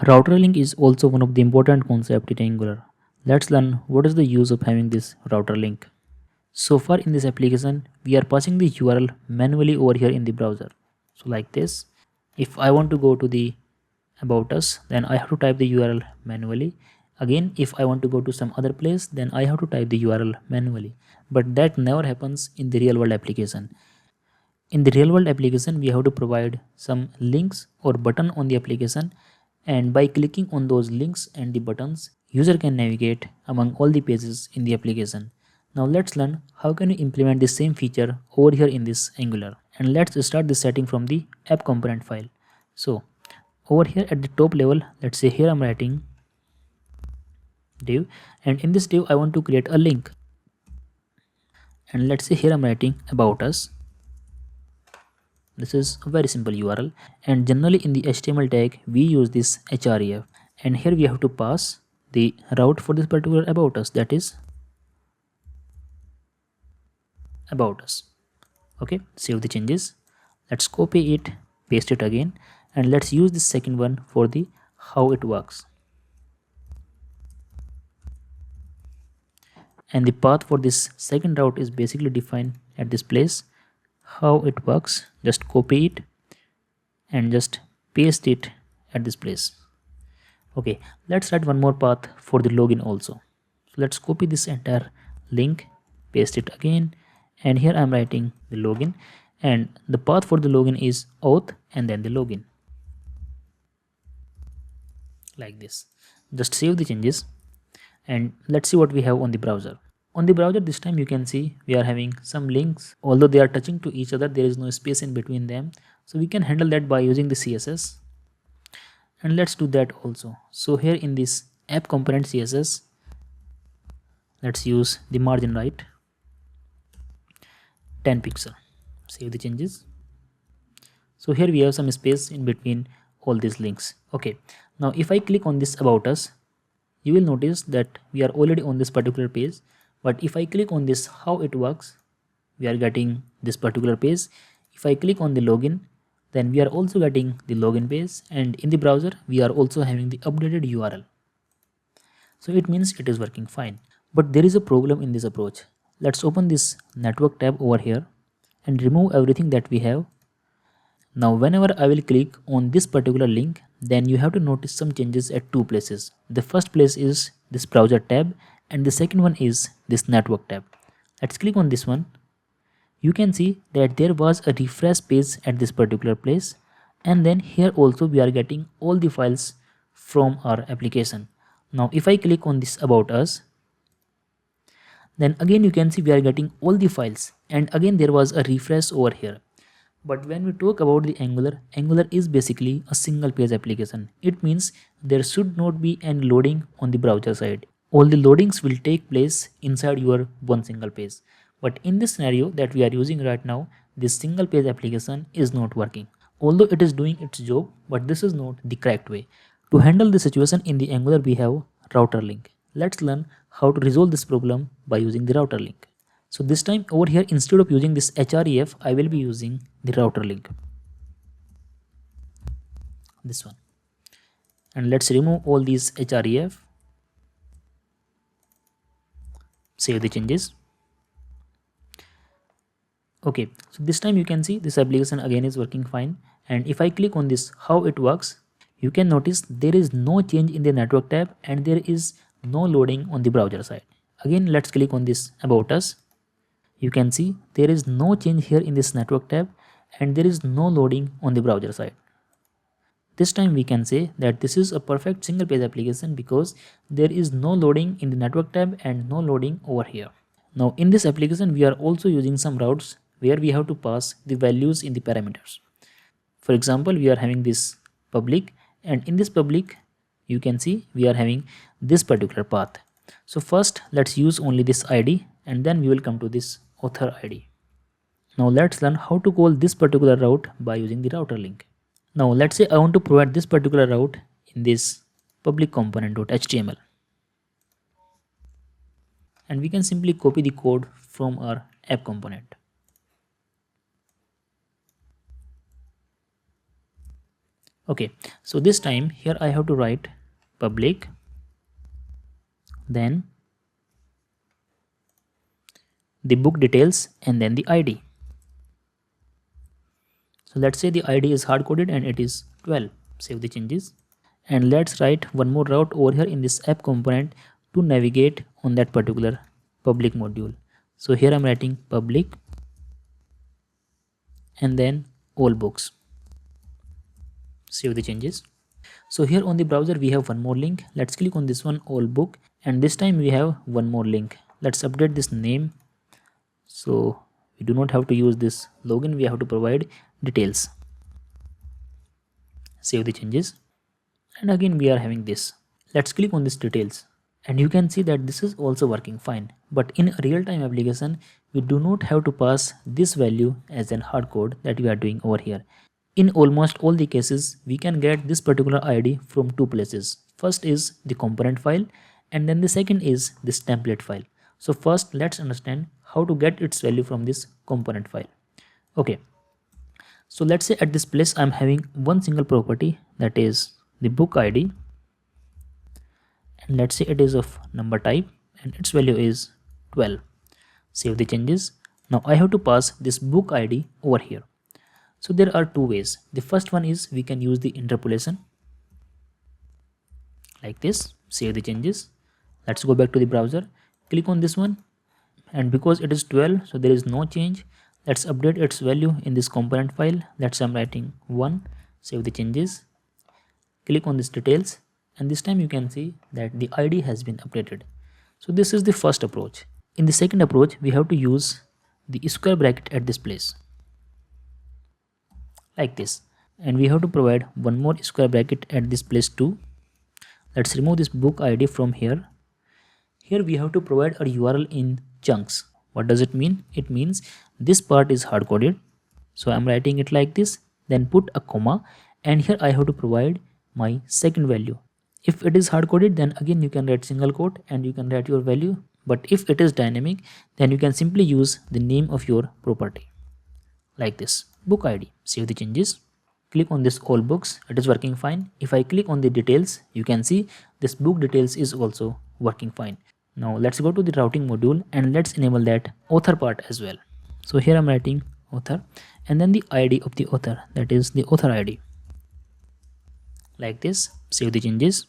routerLink is also one of the important concepts in Angular. Let's learn what is the use of having this routerLink. So far in this application, we are passing the URL manually over here in the browser. So like this, if I want to go to the about us, then I have to type the URL manually. Again, if I want to go to some other place, then I have to type the URL manually. But that never happens in the real world application. In the real world application, we have to provide some links or button on the application, and by clicking on those links and the buttons, user can navigate among all the pages in the application. Now let's learn how can we implement the same feature over here in this Angular, and let's start the setting from the app component file. So over here at the top level, let's say here I'm writing div, and in this div I want to create a link, and let's say here I'm writing about us. This is a very simple URL, and generally in the HTML tag we use this href, and here we have to pass the route for this particular about us, that is about us. Okay, save the changes. Let's copy it, paste it again, and let's use this second one for the how it works. And the path for this second route is basically defined at this place. How it works, just copy it and just paste it at this place. Okay, let's write one more path for the login also. So let's copy this entire link, paste it again, and here I'm writing the login, and the path for the login is auth and then the login, like this. Just save the changes, and let's see what we have on the browser. On the browser this time you can see we are having some links, although they are touching to each other, there is no space in between them, so we can handle that by using the CSS, and let's do that also. So here in this app component CSS, let's use the margin right 10 pixel. Save the changes. So here we have some space in between all these links. Okay, now if I click on this about us, you will notice that we are already on this particular page, but if I click on this how it works, we are getting this particular page. If I click on the login, then we are also getting the login page, and in the browser we are also having the updated URL. So it means it is working fine. But there is a problem in this approach. Let's open this network tab over here and remove everything that we have. Now whenever I will click on this particular link, then you have to notice some changes at two places. The first place is this browser tab, and the second one is this network tab. Let's click on this one. You can see that there was a refresh page at this particular place, and then here also we are getting all the files from our application. Now if I click on this about us, then again you can see we are getting all the files, and again there was a refresh over here. But when we talk about the Angular is basically a single page application. It means there should not be any loading on the browser side. All the loadings will take place inside your one single page. But in this scenario that we are using right now, this single page application is not working. Although it is doing its job, but this is not the correct way. To handle the situation in the Angular, we have routerLink. Let's learn how to resolve this problem by using the routerLink. So this time over here, instead of using this href, I will be using the routerLink. This one. And let's remove all these href. Save the changes. Okay, so this time you can see this application again is working fine. And if I click on this how it works, you can notice there is no change in the network tab and there is no loading on the browser side. Again, let's click on this about us. You can see there is no change here in this network tab and there is no loading on the browser side. This time we can say that this is a perfect single page application because there is no loading in the network tab and no loading over here. Now in this application we are also using some routes where we have to pass the values in the parameters. For example, we are having this public, and in this public you can see we are having this particular path. So first let's use only this ID and then we will come to this author ID. Now let's learn how to call this particular route by using the routerLink. Now let's say I want to provide this particular route in this public component.html, and we can simply copy the code from our app component. Okay, so this time here I have to write public, then the book details, and then the ID. So let's say the ID is hard coded and it is 12. Save the changes. And let's write one more route over here in this app component to navigate on that particular public module. So here I'm writing public and then all books. Save the changes. So here on the browser we have one more link. Let's click on this one, all book, and this time we have one more link. Let's update this name. So we do not have to use this login, we have to provide details. Save the changes, and again we are having this. Let's click on this details, and you can see that this is also working fine. But in a real-time application we do not have to pass this value as an hard code that we are doing over here. In almost all the cases we can get this particular ID from two places. First is the component file, and then the second is this template file. So first let's understand how to get its value from this component file. Okay, so let's say at this place I'm having one single property, that is the book ID, and let's say it is of number type and its value is 12. Save the changes. Now I have to pass this book ID over here. So there are two ways. The first one is we can use the interpolation like this. Save the changes. Let's go back to the browser, click on this one, and because it is 12 so there is no change. Let's update its value in this component file. Let's say I'm writing 1. Save the changes, click on this details, and this time you can see that the ID has been updated. So this is the first approach. In the second approach we have to use the square bracket at this place like this, and we have to provide one more square bracket at this place too. Let's remove this book ID from here. Here we have to provide a URL in chunks. What does it mean? It means this part is hard coded, so I'm writing it like this, then put a comma, and here I have to provide my second value. If it is hard coded, then again you can write single quote and you can write your value, but if it is dynamic then you can simply use the name of your property like this, book ID. Save the changes, click on this all books, it is working fine. If I click on the details, you can see this book details is also working fine. Now let's go to the routing module and let's enable that author part as well. So here I'm writing author and then the ID of the author, that is the author ID like this. Save the changes.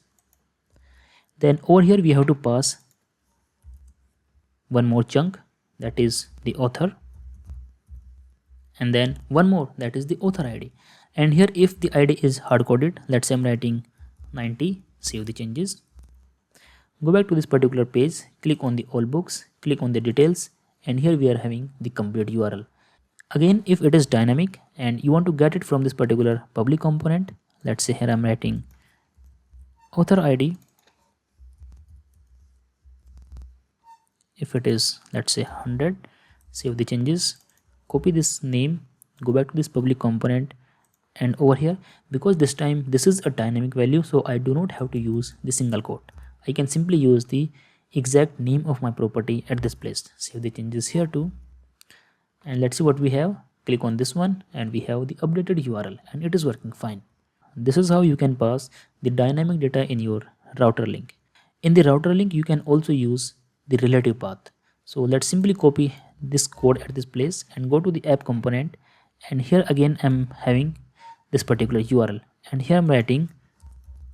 Then over here we have to pass one more chunk, that is the author, and then one more, that is the author ID. And here if the ID is hard coded, let's say I'm writing 90. Save the changes, go back to this particular page, click on the all books, click on the details, and here we are having the complete URL. Again, if it is dynamic and you want to get it from this particular public component, let's say here I'm writing author ID. If it is, let's say 100, save the changes, copy this name, go back to this public component, and over here, because this time this is a dynamic value, so I do not have to use the single quote. I can simply use the exact name of my property at this place. Save the changes here too, and let's see what we have. Click on this one and we have the updated URL and it is working fine. This is how you can pass the dynamic data in your router link. In the router link you can also use the relative path. So let's simply copy this code at this place and go to the app component, and here again I'm having this particular URL, and here I'm writing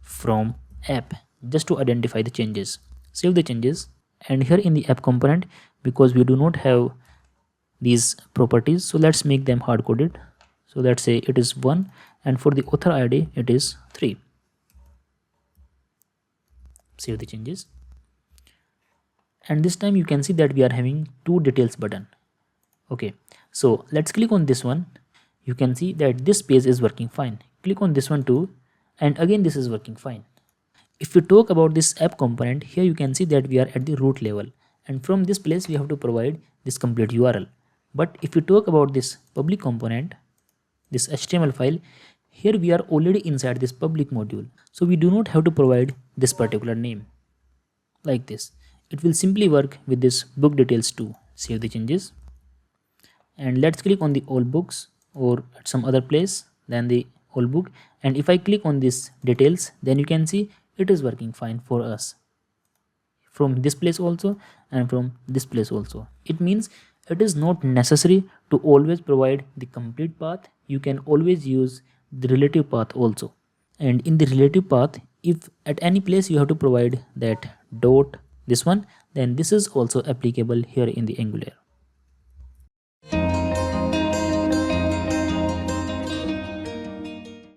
from app just to identify the changes. Save the changes, and here in the app component, because we do not have these properties, so let's make them hard coded. So let's say it is 1, and for the author ID it is 3. Save the changes, and this time you can see that we are having two details button. Okay, so let's click on this one. You can see that this page is working fine. Click on this one too, and again this is working fine. If we talk about this app component, here you can see that we are at the root level, and from this place we have to provide this complete URL. But if we talk about this public component, this HTML file, here we are already inside this public module, so we do not have to provide this particular name like this. It will simply work with this book details too. Save the changes, and let's click on the all books or at some other place, then the all book, and if I click on this details, then you can see it is working fine for us from this place also and from this place also. It means it is not necessary to always provide the complete path. You can always use the relative path also. And in the relative path, if at any place you have to provide that dot this one, then this is also applicable here in the Angular.